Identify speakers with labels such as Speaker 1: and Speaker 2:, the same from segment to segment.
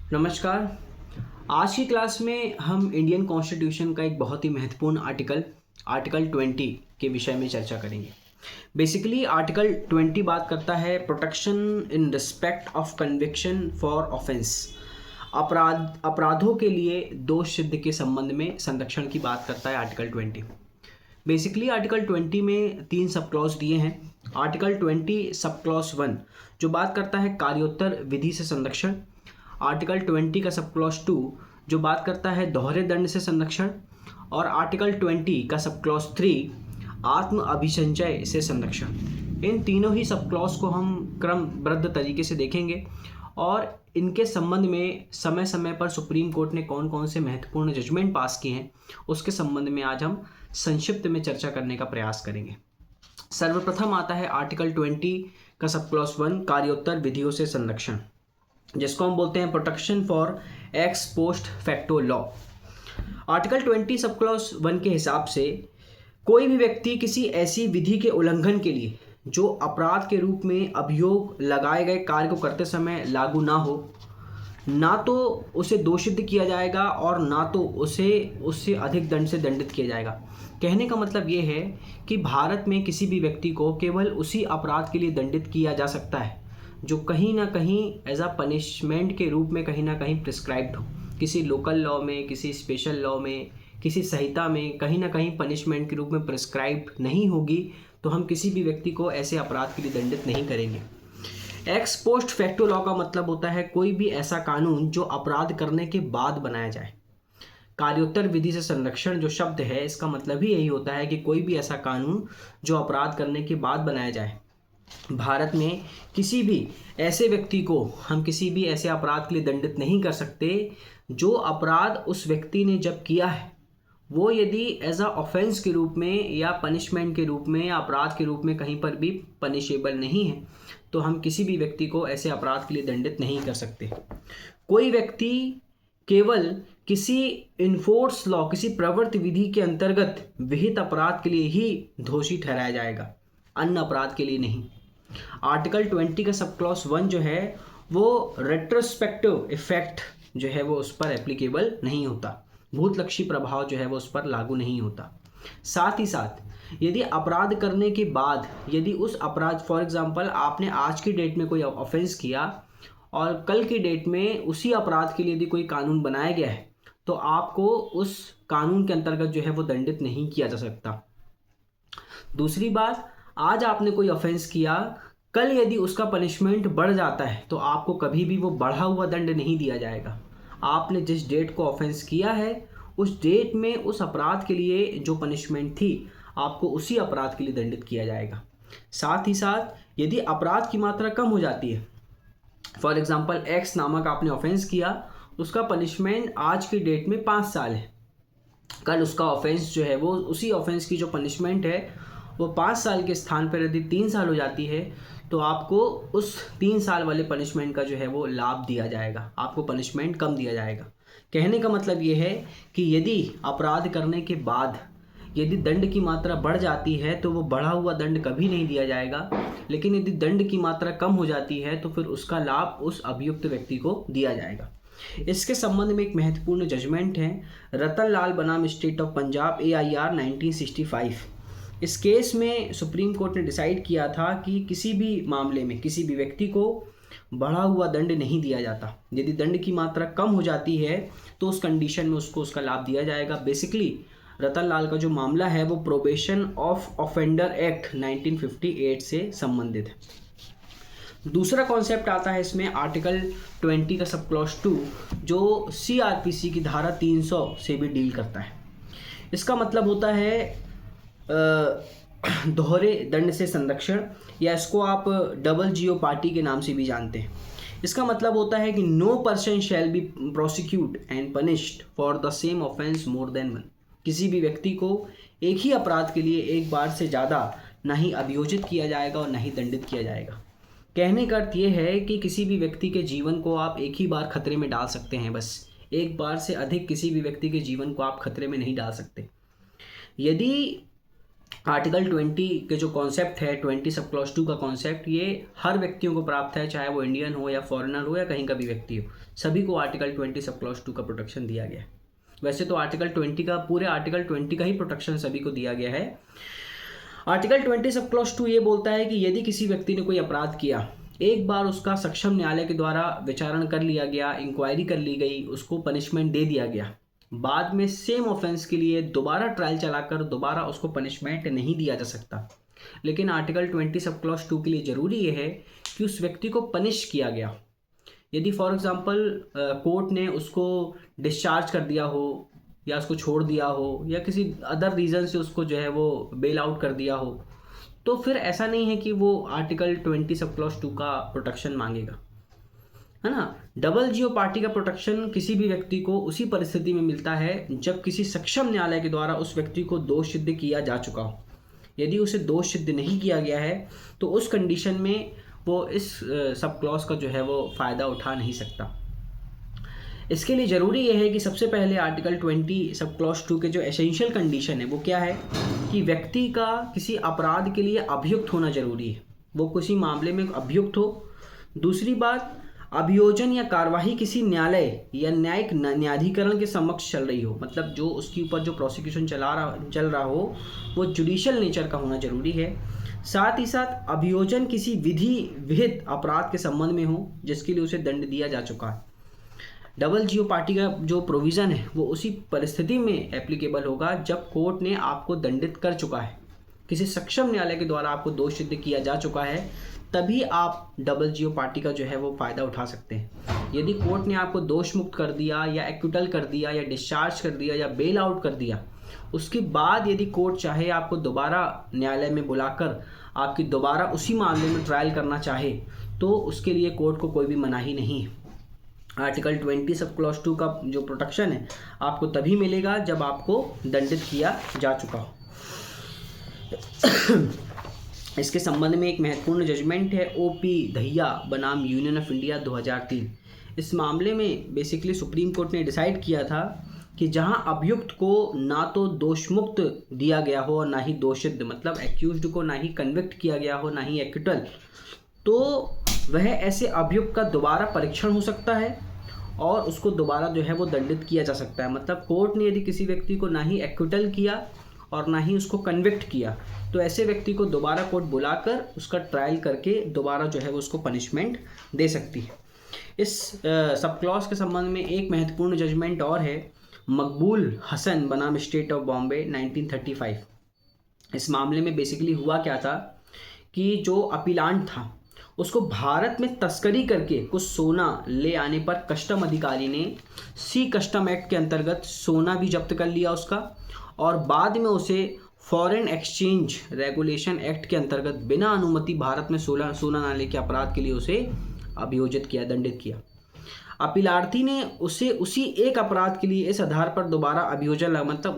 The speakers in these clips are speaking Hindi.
Speaker 1: नमस्कार। आज की क्लास में हम इंडियन कॉन्स्टिट्यूशन का एक बहुत ही महत्वपूर्ण आर्टिकल 20 के विषय में चर्चा करेंगे। बेसिकली आर्टिकल 20 बात करता है protection in respect of conviction for offence. अपराधों के लिए दोष सिद्ध के संबंध में संरक्षण की बात करता है आर्टिकल 20। बेसिकली आर्टिकल 20 में 3 सब क्लॉज दिए हैं। आर्टिकल 20 सब क्लॉज 1 जो बात करता है कार्योत्तर विधि से संरक्षण। आर्टिकल 20 का सब क्लॉज 2 जो बात करता है दोहरे दंड से संरक्षण। और आर्टिकल 20 का सब क्लॉज 3 आत्म अभिसंचय से संरक्षण। इन तीनों ही सब क्लॉज को हम क्रमबद्ध तरीके से देखेंगे और इनके संबंध में समय समय पर सुप्रीम कोर्ट ने कौन कौन से महत्वपूर्ण जजमेंट पास किए हैं उसके संबंध में आज हम संक्षिप्त में चर्चा करने का प्रयास करेंगे। सर्वप्रथम आता है आर्टिकल 20 का सब क्लॉज 1 कार्योत्तर विधियों से संरक्षण, जिसको हम बोलते हैं protection for x post facto law. Article 20 sub clause 1 के हिसाब से कोई भी व्यक्ति किसी ऐसी विधि के उल्लंघन के लिए जो अपराध के रूप में अभियोग लगाए गए कार्य को करते समय लागू ना हो, ना तो उसे दोषित किया जाएगा और ना तो उसे उससे अधिक दंड से दंडित किया जाएगा। कहने का मतलब ये है कि भारत में किसी भी व्यक्ति को केवल उसी अपराध के लिए दंडित किया जा सकता है जो कहीं ना कहीं एज अ पनिशमेंट के रूप में कहीं ना कहीं प्रिस्क्राइब्ड हो। किसी लोकल लॉ में, किसी स्पेशल लॉ में, किसी संहिता में कहीं ना कहीं पनिशमेंट के रूप में प्रिस्क्राइब नहीं होगी तो हम किसी भी व्यक्ति को ऐसे अपराध के लिए दंडित नहीं करेंगे। एक्स पोस्ट फैक्टो लॉ का मतलब होता है कोई भी ऐसा कानून जो अपराध करने के बाद बनाया जाए। कार्योत्तर विधि से संरक्षण जो शब्द है इसका मतलब ही यही होता है कि कोई भी ऐसा कानून जो अपराध करने के बाद बनाया जाए। भारत में किसी भी ऐसे व्यक्ति को हम किसी भी ऐसे अपराध के लिए दंडित नहीं कर सकते जो अपराध उस व्यक्ति ने जब किया है वो यदि एज अ ऑफेंस के रूप में या पनिशमेंट के रूप में या अपराध के रूप में कहीं पर भी पनिशेबल नहीं है तो हम किसी भी व्यक्ति को ऐसे अपराध के लिए दंडित नहीं कर सकते। कोई व्यक्ति केवल किसी इन्फोर्स लॉ, किसी प्रवर्त विधि के अंतर्गत विहित अपराध के लिए ही दोषी ठहराया जाएगा, अन्य अपराध के लिए नहीं। आर्टिकल 20 का सब क्लॉज 1 जो है वो रेट्रोस्पेक्टिव इफेक्ट जो है वो उस पर एप्लीकेबल नहीं होता, भूतलक्षी प्रभाव जो है वो उस पर लागू नहीं होता। साथ ही साथ यदि अपराध करने के बाद यदि उस अपराध, फॉर एग्जांपल आपने आज की डेट में कोई ऑफेंस किया और कल की डेट में उसी अपराध के लिए यदि कोई कानून बनाया गया है तो आपको उस कानून के अंतर्गत जो है वो दंडित नहीं किया जा सकता। दूसरी बात, आज आपने कोई ऑफेंस किया, कल यदि उसका पनिशमेंट बढ़ जाता है तो आपको कभी भी वो बढ़ा हुआ दंड नहीं दिया जाएगा। आपने जिस डेट को ऑफेंस किया है उस डेट में उस अपराध के लिए जो पनिशमेंट थी आपको उसी अपराध के लिए दंडित किया जाएगा। साथ ही साथ यदि अपराध की मात्रा कम हो जाती है, फॉर एग्जांपल एक्स नामक आपने ऑफेंस किया, उसका पनिशमेंट आज की डेट में 5 साल है, कल उसका ऑफेंस जो है वो उसी ऑफेंस की जो पनिशमेंट है वो 5 साल के स्थान पर यदि 3 साल हो जाती है तो आपको उस 3 साल वाले पनिशमेंट का जो है वो लाभ दिया जाएगा, आपको पनिशमेंट कम दिया जाएगा। कहने का मतलब ये है कि यदि अपराध करने के बाद यदि दंड की मात्रा बढ़ जाती है तो वो बढ़ा हुआ दंड कभी नहीं दिया जाएगा, लेकिन यदि दंड की मात्रा कम हो जाती है तो फिर उसका लाभ उस अभियुक्त व्यक्ति को दिया जाएगा। इसके संबंध में एक महत्वपूर्ण जजमेंट है रतन लाल बनाम स्टेट ऑफ पंजाब AIR 1965। इस केस में सुप्रीम कोर्ट ने डिसाइड किया था कि किसी भी मामले में किसी भी व्यक्ति को बढ़ा हुआ दंड नहीं दिया जाता। यदि दंड की मात्रा कम हो जाती है तो उस कंडीशन में उसको उसका लाभ दिया जाएगा। बेसिकली रतन लाल का जो मामला है वो प्रोबेशन ऑफ ऑफेंडर एक्ट 1958 से संबंधित है। दूसरा कॉन्सेप्ट आता है इसमें आर्टिकल 20 का सब क्लॉज 2 जो CRPC की धारा 300 से भी डील करता है। इसका मतलब होता है दोहरे दंड से संरक्षण, या इसको आप डबल GO पार्टी के नाम से भी जानते हैं। इसका मतलब होता है कि no person shall be prosecute and punished for the same offence more than one. किसी भी व्यक्ति को एक ही अपराध के लिए एक बार से ज़्यादा ना ही अभियोजित किया जाएगा और ना ही दंडित किया जाएगा। कहने का अर्थ ये है कि किसी भी व्यक्ति के जीवन को आप एक ही बार खतरे में डाल सकते हैं, बस एक बार से अधिक किसी भी व्यक्ति के जीवन को आप खतरे में नहीं डाल सकते। यदि आर्टिकल 20 के जो कॉन्सेप्ट है, 20 सब क्लॉज 2 का कॉन्सेप्ट, ये हर व्यक्तियों को प्राप्त है, चाहे वो इंडियन हो या फॉरेनर हो या कहीं का भी व्यक्ति हो, सभी को आर्टिकल 20 सब क्लॉज 2 का प्रोटेक्शन दिया गया है। वैसे तो आर्टिकल 20 का, पूरे आर्टिकल 20 का ही प्रोटेक्शन सभी को दिया गया है। आर्टिकल 20 सब क्लॉज 2 ये बोलता है कि यदि किसी व्यक्ति ने कोई अपराध किया, एक बार उसका सक्षम न्यायालय के द्वारा विचारण कर लिया गया, इंक्वायरी कर ली गई, उसको पनिशमेंट दे दिया गया, बाद में सेम ऑफेंस के लिए दोबारा ट्रायल चलाकर दोबारा उसको पनिशमेंट नहीं दिया जा सकता। लेकिन आर्टिकल 20 सब क्लॉज 2 के लिए ज़रूरी ये है कि उस व्यक्ति को पनिश किया गया। यदि फॉर एग्जांपल कोर्ट ने उसको डिस्चार्ज कर दिया हो या उसको छोड़ दिया हो या किसी अदर रीज़न से उसको जो है वो बेल आउट कर दिया हो, तो फिर ऐसा नहीं है कि वो आर्टिकल 20 सब क्लॉज 2 का प्रोटेक्शन मांगेगा, है ना। डबल जीओ पार्टी का प्रोटेक्शन किसी भी व्यक्ति को उसी परिस्थिति में मिलता है जब किसी सक्षम न्यायालय के द्वारा उस व्यक्ति को दोष सिद्ध किया जा चुका हो। यदि उसे दोष सिद्ध नहीं किया गया है तो उस कंडीशन में वो इस सब क्लॉज का जो है वो फ़ायदा उठा नहीं सकता। इसके लिए ज़रूरी यह है कि सबसे पहले आर्टिकल 20 सब क्लॉज 2 के जो एसेंशियल कंडीशन है वो क्या है कि व्यक्ति का किसी अपराध के लिए अभियुक्त होना जरूरी है, वो किसी मामले में अभियुक्त हो। दूसरी बात, अभियोजन या कार्यवाही किसी न्यायालय या न्यायिक न्यायाधिकरण के समक्ष चल रही हो, मतलब जो उसके ऊपर जो प्रोसिक्यूशन चल रहा हो वो जुडिशियल नेचर का होना जरूरी है। साथ ही साथ अभियोजन किसी विधि विहित अपराध के संबंध में हो जिसके लिए उसे दंड दिया जा चुका है। डबल जीओ पार्टी का जो प्रोविज़न है वो उसी परिस्थिति में एप्लीकेबल होगा जब कोर्ट ने आपको दंडित कर चुका है, किसी सक्षम न्यायालय के द्वारा आपको दोष सिद्ध किया जा चुका है, तभी आप डबल जीओ पार्टी का जो है वो फ़ायदा उठा सकते हैं। यदि कोर्ट ने आपको दोष मुक्त कर दिया या एक्विटल कर दिया या डिस्चार्ज कर दिया या बेल आउट कर दिया, उसके बाद यदि कोर्ट चाहे आपको दोबारा न्यायालय में बुलाकर आपकी दोबारा उसी मामले में ट्रायल करना चाहे तो उसके लिए कोर्ट को कोई भी मनाही नहीं है। आर्टिकल 20 सब क्लॉज 2 का जो प्रोटेक्शन है आपको तभी मिलेगा जब आपको दंडित किया जा चुका हो। इसके संबंध में एक महत्वपूर्ण जजमेंट है ओपी दहिया बनाम यूनियन ऑफ इंडिया 2003। इस मामले में बेसिकली सुप्रीम कोर्ट ने डिसाइड किया था कि जहां अभियुक्त को ना तो दोषमुक्त दिया गया हो और ना ही दोषित, मतलब एक्यूज्ड को ना ही कन्विक्ट किया गया हो ना ही एक्विटल, तो वह ऐसे अभियुक्त का दोबारा परीक्षण हो सकता है और उसको दोबारा जो है वो दंडित किया जा सकता है। मतलब कोर्ट ने यदि किसी व्यक्ति को ना ही एक्विटल किया और ना ही उसको कन्विक्ट किया तो ऐसे व्यक्ति को दोबारा कोर्ट बुलाकर उसका ट्रायल करके दोबारा जो है वो उसको पनिशमेंट दे सकती है। इस सब क्लॉज के संबंध में एक महत्वपूर्ण जजमेंट और है, मकबूल हसन बनाम स्टेट ऑफ बॉम्बे 1935। इस मामले में बेसिकली हुआ क्या था कि जो अपीलांट था उसको भारत में तस्करी करके कुछ सोना ले आने पर कस्टम अधिकारी ने सी कस्टम एक्ट के अंतर्गत सोना भी जब्त कर लिया उसका, और बाद में उसे फॉरेन एक्सचेंज रेगुलेशन एक्ट के अंतर्गत बिना अनुमति भारत में सोना ना लेके अपराध के लिए उसे अभियोजित किया, दंडित किया। अपीलार्थी ने उसे उसी एक अपराध के लिए इस आधार पर दोबारा अभियोजन लगा, मतलब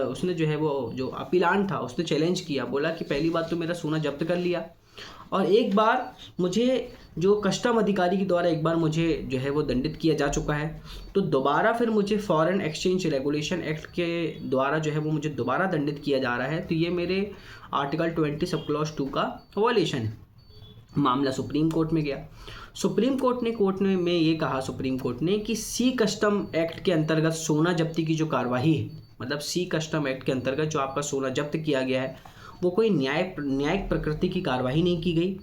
Speaker 1: उसने जो है वो जो अपीलांट था उसने चैलेंज किया, बोला कि पहली बात तो मेरा सोना जब्त कर लिया और एक बार मुझे जो कस्टम अधिकारी के द्वारा एक बार मुझे जो है वो दंडित किया जा चुका है, तो दोबारा फिर मुझे फॉरेन एक्सचेंज रेगुलेशन एक्ट के द्वारा जो है वो मुझे दोबारा दंडित किया जा रहा है, तो ये मेरे आर्टिकल 20 सब क्लॉज 2 का वायलेशन है। मामला सुप्रीम कोर्ट में गया। सुप्रीम कोर्ट में ये कहा सुप्रीम कोर्ट ने कि सी कस्टम एक्ट के अंतर्गत सोना जब्ती की जो कार्रवाई है, मतलब सी कस्टम एक्ट के अंतर्गत जो आपका सोना जब्त किया गया है वो कोई न्यायिक प्रकृति की कार्रवाई नहीं की गई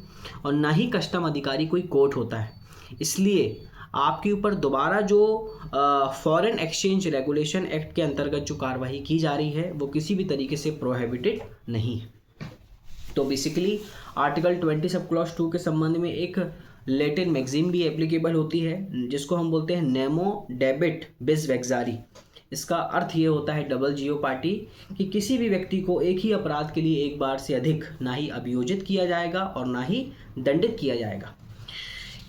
Speaker 1: और ना ही कस्टम अधिकारी कोई कोर्ट होता है, इसलिए आपके ऊपर दोबारा जो फॉरेन एक्सचेंज रेगुलेशन एक्ट के अंतर्गत जो कार्रवाई की जा रही है वो किसी भी तरीके से प्रोहिबिटेड नहीं है। तो बेसिकली आर्टिकल 20 सब क्लॉज 2 के संबंध में एक लैटिन मैगजीम भी एप्लीकेबल होती है जिसको हम बोलते हैं नेमो डेबिट बिस वेक्सारी। इसका अर्थ ये होता है डबल जीओ पार्टी कि किसी भी व्यक्ति को एक ही अपराध के लिए एक बार से अधिक ना ही अभियोजित किया जाएगा और ना ही दंडित किया जाएगा।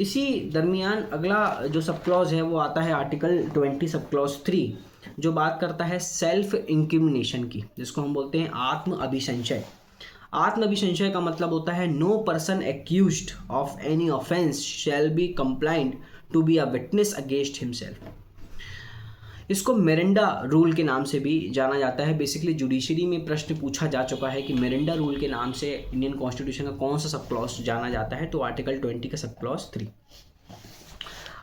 Speaker 1: इसी दरमियान अगला जो सब क्लॉज है वो आता है आर्टिकल 20 सब क्लॉज 3, जो बात करता है सेल्फ इंक्रिमिनेशन की, जिसको हम बोलते हैं आत्म अभिसंशय। आत्म अभिसंशय का मतलब होता है no person accused of any offence shall be compelled to be a witness against himself. इसको मिरांडा रूल के नाम से भी जाना जाता है। बेसिकली जुडिशरी में प्रश्न पूछा जा चुका है कि मिरांडा रूल के नाम से इंडियन कॉन्स्टिट्यूशन का कौन सा सब क्लॉज जाना जाता है, तो आर्टिकल 20 का सब क्लॉज 3।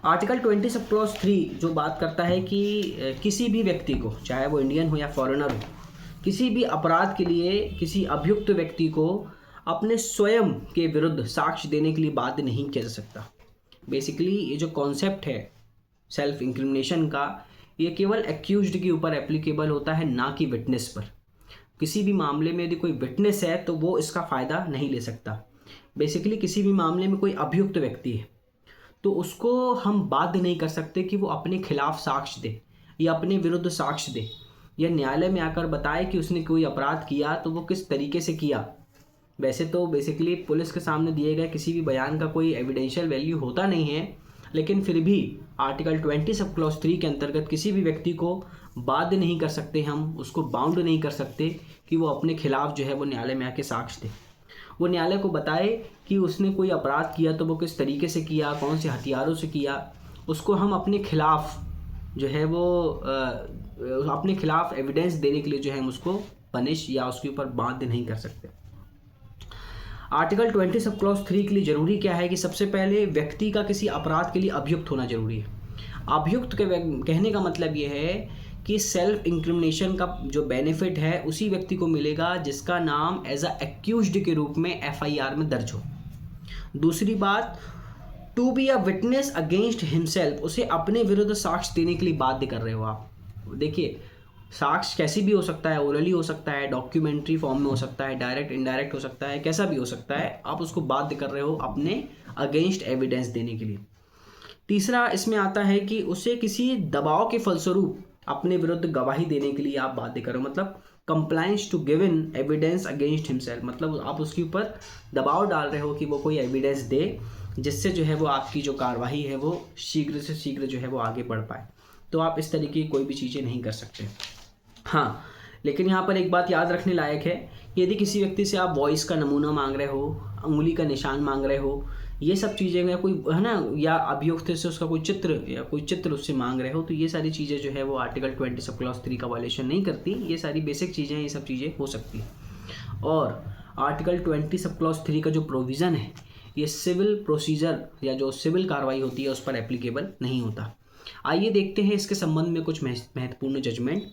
Speaker 1: आर्टिकल 20 सब क्लॉज 3 जो बात करता है कि किसी भी व्यक्ति को, चाहे वो इंडियन हो या फॉरेनर हो, किसी भी अपराध के लिए किसी अभियुक्त व्यक्ति को अपने स्वयं के विरुद्ध साक्ष्य देने के लिए बाध्य नहीं किया जा सकता। बेसिकली ये जो कॉन्सेप्ट है सेल्फ इंक्रिमिनेशन का, ये केवल एक्यूज्ड के ऊपर एप्लीकेबल होता है, ना कि विटनेस पर। किसी भी मामले में यदि कोई विटनेस है तो वो इसका फ़ायदा नहीं ले सकता। बेसिकली किसी भी मामले में कोई अभियुक्त व्यक्ति है तो उसको हम बाध्य नहीं कर सकते कि वो अपने खिलाफ साक्ष्य दे या अपने विरुद्ध साक्ष्य दे या न्यायालय में आकर बताए कि उसने कोई अपराध किया तो वो किस तरीके से किया। वैसे तो बेसिकली पुलिस के सामने दिए गए किसी भी बयान का कोई एविडेंशियल वैल्यू होता नहीं है, लेकिन फिर भी आर्टिकल 20 सब क्लॉज 3 के अंतर्गत किसी भी व्यक्ति को बाध्य नहीं कर सकते, हम उसको बाउंड नहीं कर सकते कि वो अपने खिलाफ जो है वो न्यायालय में आके साक्ष्य दे, वो न्यायालय को बताए कि उसने कोई अपराध किया तो वो किस तरीके से किया, कौन से हथियारों से किया। उसको हम अपने खिलाफ जो है वो अपने खिलाफ एविडेंस देने के लिए जो है हम उसको पनिश या उसके ऊपर बाध्य नहीं कर सकते। आर्टिकल 20 सब क्लॉज 3 के लिए ज़रूरी क्या है कि सबसे पहले व्यक्ति का किसी अपराध के लिए अभियुक्त होना जरूरी है। अभियुक्त के कहने का मतलब ये है कि सेल्फ इंक्रिमिनेशन का जो बेनिफिट है उसी व्यक्ति को मिलेगा जिसका नाम एज अ एक्यूज्ड के रूप में FIR में दर्ज हो। दूसरी बात, to be a witness against himself, उसे अपने विरुद्ध साक्ष्य देने के लिए बाध्य कर रहे हो आप। देखिए साक्ष्य कैसी भी हो सकता है, ओरली हो सकता है, डॉक्यूमेंट्री फॉर्म में हो सकता है, डायरेक्ट इनडायरेक्ट हो सकता है, कैसा भी हो सकता है, आप उसको बाध्य कर रहे हो अपने अगेंस्ट एविडेंस देने के लिए। तीसरा इसमें आता है कि उसे किसी दबाव के फलस्वरूप अपने विरुद्ध गवाही देने के लिए आप बाध्य करो, मतलब compliance to given evidence against himself, मतलब आप उसके ऊपर दबाव डाल रहे हो कि वो कोई एविडेंस दे जिससे जो है वो आपकी जो कार्रवाई है वो शीघ्र से शीघ्र जो है वो आगे बढ़ पाए। तो आप इस तरीके की कोई भी चीज़ें नहीं कर सकते। हाँ, लेकिन यहाँ पर एक बात याद रखने लायक है, यदि किसी व्यक्ति से आप वॉइस का नमूना मांग रहे हो, उंगली का निशान मांग रहे हो, ये सब चीज़ें, या कोई है ना, या अभियुक्त से उसका कोई चित्र उससे मांग रहे हो, तो ये सारी चीज़ें जो है वो आर्टिकल 20 सब क्लॉज 3 का वायलेशन नहीं करती। ये सारी बेसिक चीज़ें, ये सब चीज़ें हो सकती हैं। और आर्टिकल 20 सब क्लॉज 3 का जो प्रोविज़न है ये सिविल प्रोसीजर या जो सिविल कार्रवाई होती है उस पर एप्लीकेबल नहीं होता। आइए देखते हैं इसके संबंध में कुछ महत्वपूर्ण जजमेंट,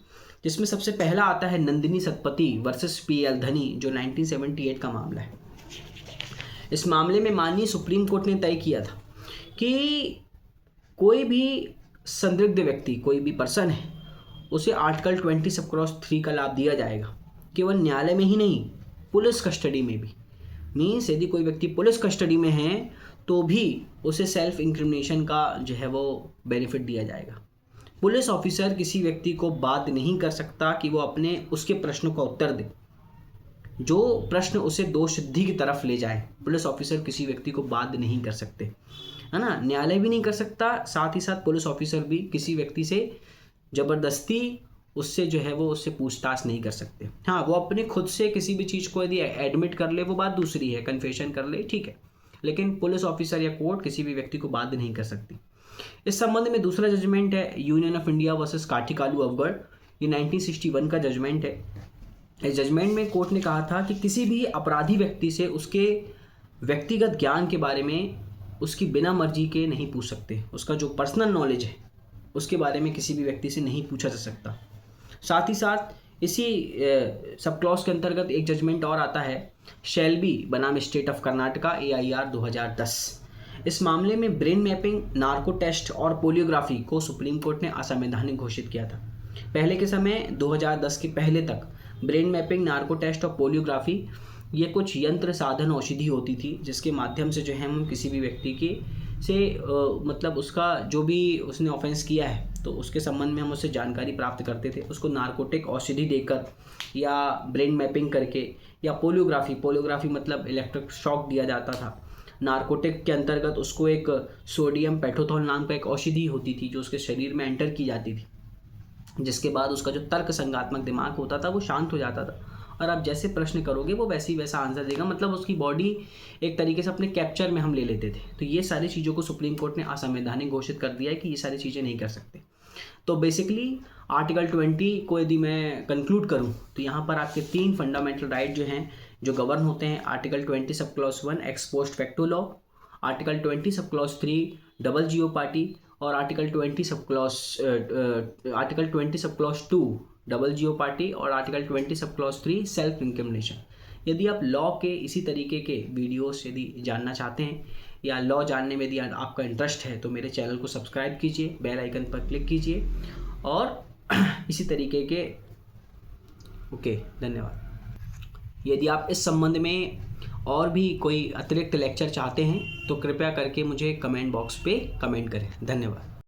Speaker 1: जिसमें सबसे पहला आता है नंदिनी सतपथी वर्सेस PL धनी, जो 1978 का मामला है। इस मामले में माननीय सुप्रीम कोर्ट ने तय किया था कि कोई भी संदिग्ध व्यक्ति, कोई भी पर्सन है, उसे आर्टिकल 20 सब क्लॉज 3 का लाभ दिया जाएगा, केवल न्यायालय में ही नहीं, पुलिस कस्टडी में भी। मीन्स यदि कोई व्यक्ति पुलिस कस्टडी में है तो भी उसे सेल्फ इंक्रिमिनेशन का जो है वो बेनिफिट दिया जाएगा। पुलिस ऑफिसर किसी व्यक्ति को बाध्य नहीं कर सकता कि वो अपने उसके प्रश्नों का उत्तर दे, जो प्रश्न उसे दोष सिद्धि की तरफ ले जाए। पुलिस ऑफिसर किसी व्यक्ति को बाध्य नहीं कर सकते, है ना, न्यायालय भी नहीं कर सकता, साथ ही साथ पुलिस ऑफिसर भी किसी व्यक्ति से ज़बरदस्ती उससे जो है वो उससे पूछताछ नहीं कर सकते। हाँ, वो अपने खुद से किसी भी चीज़ को यदि एडमिट कर ले वो बात दूसरी है, कन्फेशन कर ले, ठीक है, लेकिन पुलिस ऑफिसर या कोर्ट किसी भी व्यक्ति को बाध्य नहीं कर सकती। इस संबंध में दूसरा जजमेंट है यूनियन ऑफ इंडिया वर्सेस काठीकालू अवगढ़, ये 1961 का जजमेंट है। इस जजमेंट में कोर्ट ने कहा था कि किसी भी अपराधी व्यक्ति से उसके व्यक्तिगत ज्ञान के बारे में उसकी बिना मर्जी के नहीं पूछ सकते, उसका जो पर्सनल नॉलेज है उसके बारे में किसी भी व्यक्ति से नहीं पूछा जा सकता। साथ ही साथ इसी सब क्लॉज के अंतर्गत एक जजमेंट और आता है शेल्बी बनाम स्टेट ऑफ कर्नाटका AIR 2010। इस मामले में ब्रेन मैपिंग, नार्को टेस्ट और पोलियोग्राफी को सुप्रीम कोर्ट ने असंवैधानिक घोषित किया था। पहले के समय 2010 के पहले तक ब्रेन मैपिंग, नार्को टेस्ट और पोलियोग्राफी ये कुछ यंत्र साधन औषधि होती थी जिसके माध्यम से जो है हम किसी भी व्यक्ति के से मतलब उसका जो भी उसने ऑफेंस किया है तो उसके संबंध में हम उससे जानकारी प्राप्त करते थे, उसको नार्कोटिक औषधि देकर या ब्रेन मैपिंग करके या पोलियोग्राफी मतलब इलेक्ट्रिक शॉक दिया जाता था। नार्कोटिक के अंतर्गत उसको एक सोडियम पेट्रोथोल नाम का एक औषधि होती थी जो उसके शरीर में एंटर की जाती थी, जिसके बाद उसका जो तर्क संज्ञात्मक दिमाग होता था वो शांत हो जाता था और आप जैसे प्रश्न करोगे वो वैसे ही वैसा आंसर देगा, मतलब उसकी बॉडी एक तरीके से अपने कैप्चर में हम ले लेते थे। तो ये सारी चीज़ों को सुप्रीम कोर्ट ने असंवैधानिक घोषित कर दिया है कि ये सारी चीज़ें नहीं कर सकते। तो बेसिकली आर्टिकल 20 को यदि मैं कंक्लूड करूं तो यहाँ पर आपके 3 फंडामेंटल राइट जो हैं जो गवर्न होते हैं। Article 20 sub clause 1 ex post facto law, article 20 sub clause 3 double jeopardy, और article 20 sub clause 2 double jeopardy, और article 20 sub clause 3 self incrimination. यदि आप लॉ के इसी तरीके के वीडियोस यदि जानना चाहते हैं या लॉ जानने में यदि आपका इंटरेस्ट है तो मेरे चैनल को सब्सक्राइब कीजिए, बेल आइकन पर क्लिक कीजिए और इसी तरीके के ओके धन्यवाद। यदि आप इस संबंध में और भी कोई अतिरिक्त लेक्चर चाहते हैं तो कृपया करके मुझे कमेंट बॉक्स पे कमेंट करें। धन्यवाद।